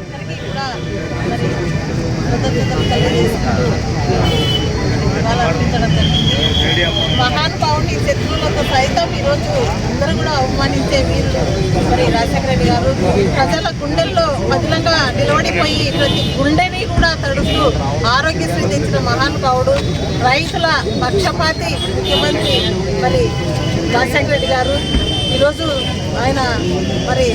ఒక్కరికి కూడా మరి కృతజ్ఞతలు తెలియజేసుకుంటూ అర్పించడం జరిగింది. మహానుభావుని శత్రువులతో సైతం ఈరోజు అందరూ కూడా అవమానించే వీరులు మరి రాజశేఖర రెడ్డి గారు ప్రజల గుండెల్లో పదిలంగా నిలబడిపోయి ప్రతి గుండెని కూడా తడుస్తూ ఆరోగ్యశ్రీ తెచ్చిన మహానుభావుడు, రైతుల పక్షపాతి ముఖ్యమంత్రి మరి రాజశేఖర రెడ్డి గారు. ఈరోజు ఆయన మరి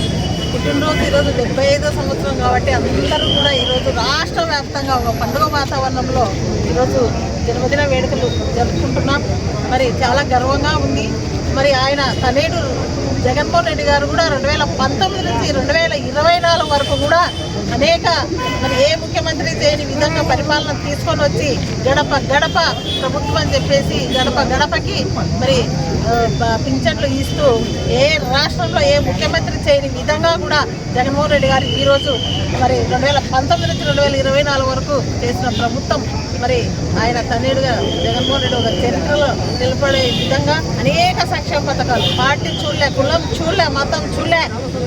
పుట్టినరోజు ఈరోజు 75వ సంవత్సరం కాబట్టి అందరూ కూడా ఈరోజు రాష్ట్ర వ్యాప్తంగా ఒక పండుగ వాతావరణంలో ఈరోజు జన్మదిన వేడుకలు జరుపుకుంటున్నాం. మరి చాలా గర్వంగా ఉంది. మరి ఆయన తనేడు జగన్మోహన్ రెడ్డి గారు కూడా 2019 నుంచి 2024 వరకు కూడా అనేక మరి ఏ ముఖ్యమంత్రి చేయని విధంగా పరిపాలన తీసుకొని వచ్చి గడప గడప ప్రభుత్వం అని చెప్పేసి గడప గడపకి మరి పింఛన్లు ఇస్తూ ఏ రాష్ట్రంలో ఏ ముఖ్యమంత్రి చేయని విధంగా కూడా జగన్మోహన్ రెడ్డి గారు ఈరోజు మరి 2019 నుంచి 2024 వరకు చేసిన ప్రభుత్వం మరి ఆయన తనేడుగా జగన్మోహన్ రెడ్డి ఒక చరిత్రలో నిలబడే విధంగా అనేక సంక్షేమ పథకాలు పార్టీ చూడలే, కులం చూడలే, మతం చూడలే,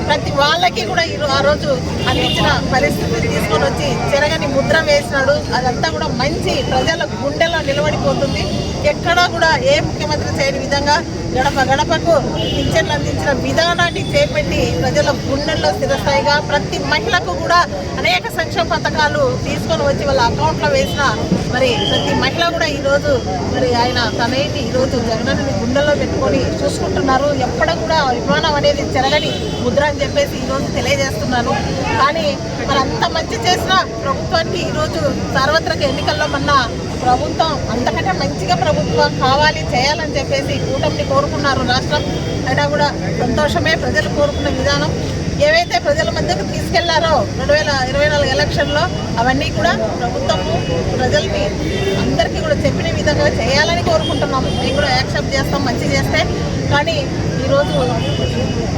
ప్రతి వాళ్ళకి కూడా ఆ రోజు అందించిన పరిస్థితి తీసుకొని వచ్చి చెరగని ముద్ర వేసినాడు. అదంతా కూడా మంచి ప్రజల గుండెలో నిలబడిపోతుంది. ఎక్కడా కూడా ఏ ముఖ్యమంత్రి చేయని విధంగా గడప గడపకు పింఛన్లు అందించిన విధానాన్ని చేపట్టి ప్రజల గుండెల్లో స్థిరస్థాయిగా ప్రతి మహిళకు కూడా అనేక సంక్షేమ పథకాలు తీసుకొని వచ్చి వాళ్ళ అకౌంట్లో వేసిన మరి ప్రతి మహిళ కూడా ఈరోజు మరి ఆయన తనేటి ఈరోజు జగనన్నని గుండెల్లో పెట్టుకొని చూసుకుంటున్నారు. ఎక్కడ కూడా విమానం అనేది చెరగని ముద్ర అని చెప్పేసి ఈరోజు తెలియజేస్తున్నారు. కానీ మరి అంత మంచి చేసిన ప్రభుత్వానికి ఈరోజు సార్వత్రిక ఎన్నికల్లో మన ప్రభుత్వం అంతకంటే మంచిగా ప్రభుత్వం కావాలి చేయాలని చెప్పేసి కూటమిని కోరుకున్నారు రాష్ట్రం. అయినా కూడా సంతోషమే. ప్రజలు కోరుకున్న విధానం ఏవైతే ప్రజల మధ్యకు తీసుకెళ్లారో 2024 ఎలక్షన్లో అవన్నీ కూడా ప్రభుత్వము ప్రజల్ని అందరికీ కూడా చెప్పిన విధంగా చేయాలని కోరుకుంటున్నాం. మేము కూడా యాక్సెప్ట్ చేస్తాం మంచి చేస్తే. కానీ ఈరోజు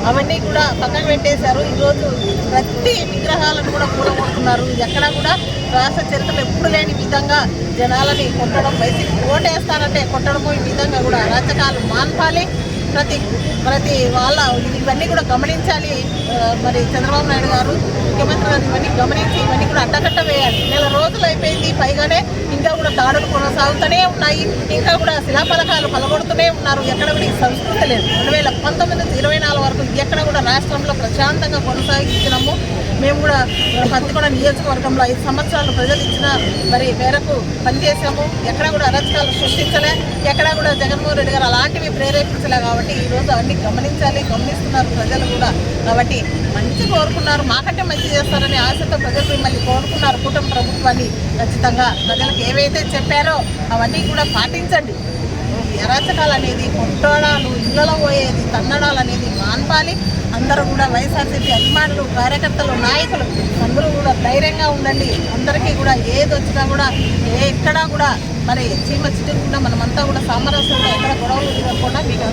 అవన్నీ కూడా పక్కన పెట్టేశారు. ఈరోజు ప్రతి విగ్రహాలను కూడా కూలగొడుతున్నారు. ఎక్కడా కూడా రాష్ట్ర చరిత్రలో ఎప్పుడు లేని విధంగా జనాలని కొట్టడం, వైసీపీ ఓటేస్తారంటే కొట్టడము, ఈ విధంగా కూడా అరాచకాలు మాన్పాలి. ప్రతి వాళ్ళ ఇవన్నీ కూడా గమనించాలి. మరి చంద్రబాబు నాయుడు గారు ముఖ్యమంత్రి గారు ఇవన్నీ గమనించి ఇవన్నీ కూడా అడ్డకట్ట వేయాలి. 4 రోజులు అయిపోయింది, పైగానే ఇంకా కూడా దాడులు కొనసాగుతూనే ఉన్నాయి. ఇంకా కూడా శిలాఫలకాలు పలగొడుతూనే ఉన్నారు. ఎక్కడ కూడా ఈ సంస్కృతి లేదు. 2019 నుంచి 2024 వరకు ఎక్కడ కూడా రాష్ట్రంలో ప్రశాంతంగా కొనసాగించినాము. మేము కూడా పత్తికొండ నియోజకవర్గంలో 5 సంవత్సరాలు ప్రజలు ఇచ్చిన మరి మేరకు పనిచేసాము. ఎక్కడ కూడా అరాచకాలు సృష్టించలే. ఎక్కడ కూడా జగన్మోహన్ రెడ్డి గారు అలాంటివి ప్రేరేపించలే. కాబట్టి ఈరోజు అవన్నీ గమనిస్తున్నారు ప్రజలు కూడా. కాబట్టి మంచి కోరుకున్నారు, మాకంటే మంచి చేస్తారని ఆశతో ప్రజలు మిమ్మల్ని కోరుకున్నారు. కూటమి ప్రభుత్వాన్ని ఖచ్చితంగా ప్రజలకు ఏవైతే చెప్పారో అవన్నీ కూడా పాటించండి. అరాచకాలు అనేది, కొట్టడాలు, ఇళ్లలో పోయేది, తన్నడాలు అనేది మాన్పాలి. అందరూ కూడా వైఎస్ఆర్సీపీ అభిమానులు, కార్యకర్తలు, నాయకులు అందరూ కూడా ధైర్యంగా ఉండండి. అందరికీ కూడా ఏది వచ్చినా కూడా ఎక్కడా కూడా మరి చీమ చిట్టుకుండా మనమంతా కూడా సామరస్యంగా ఎక్కడ గొడవలు తిరగకుండా మీకు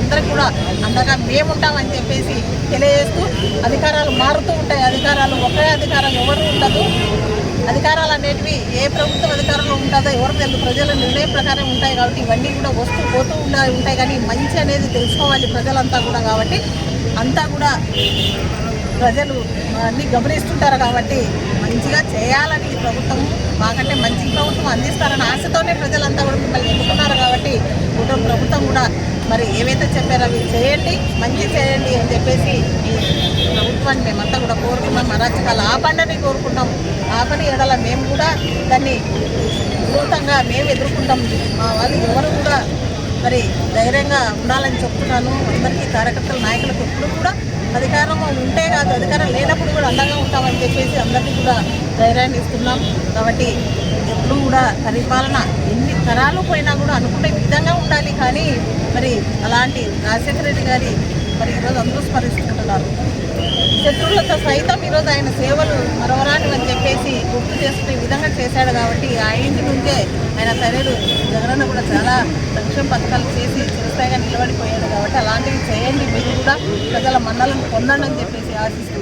అందరికీ కూడా అండగా మేముంటామని చెప్పేసి తెలియజేస్తూ, అధికారాలు మారుతూ ఉంటాయి. అధికారాలు ఒకే అధికారం ఎవరు ఉండదు. అధికారాలు అనేటివి ఏ ప్రభుత్వం అధికారంలో ఉంటుందో ఎవరికి తెలుసు. ప్రజల నిర్ణయం ప్రకారం ఉంటాయి. కాబట్టి ఇవన్నీ కూడా వస్తూ పోతూ ఉంటాయి. కానీ మంచి అనేది తెలుసుకోవాలి ప్రజలంతా కూడా. కాబట్టి అంతా కూడా ప్రజలు అన్నీ గమనిస్తుంటారు. కాబట్టి మంచిగా చేయాలని ఈ ప్రభుత్వం, మాకంటే మంచి ప్రభుత్వం అందిస్తారని ఆశతోనే ప్రజలంతా కూడా మిమ్మల్ని ఎన్నుకున్నారు. కాబట్టి కూటమి ప్రభుత్వం కూడా మరి ఏవైతే చెప్పారో అవి చేయండి, మంచి చేయండి అని చెప్పేసి ఈ ప్రభుత్వాన్ని మేమంతా కూడా కోరుకున్నాం. అరాచకాలు ఆపండి కోరుకుంటాం. ఆపని ఎడల మేము కూడా దాన్ని వినూతంగా మేము ఎదుర్కొంటాం. మా వాళ్ళు ఎవరు కూడా మరి ధైర్యంగా ఉండాలని చెప్తున్నాను. అందరికీ కార్యకర్తల నాయకులకు ఎప్పుడు కూడా అధికారం ఉంటే కాదు, అధికారం లేనప్పుడు కూడా అండగా ఉంటామని చెప్పేసి అందరికీ కూడా ధైర్యాన్ని ఇస్తున్నాం. కాబట్టి ఎప్పుడు కూడా పరిపాలన ఎన్ని తరాలు పోయినా కూడా అనుకునే విధంగా ఉండాలి. కానీ మరి అలాంటి రాజశేఖర రెడ్డి గారి మరి ఈరోజు అందరూ స్మరిస్తుంటున్నారు. శత్రువులతో సైతం ఈరోజు ఆయన సేవలు మరవరానివని చెప్పేసి గుర్తు చేసుకునే విధంగా చేశాడు. కాబట్టి ఆ ఇంటి నుంచే ఆయన తల్లుడు జగనన్న కూడా చాలా సంక్షేమ పథకాలు చేసి చిరస్థాయిగా నిలబడిపోయాడు. కాబట్టి అలాంటివి చేయండి, మీరు కూడా ప్రజల మన్నలను పొందండి అని చెప్పేసి ఆశిస్తూ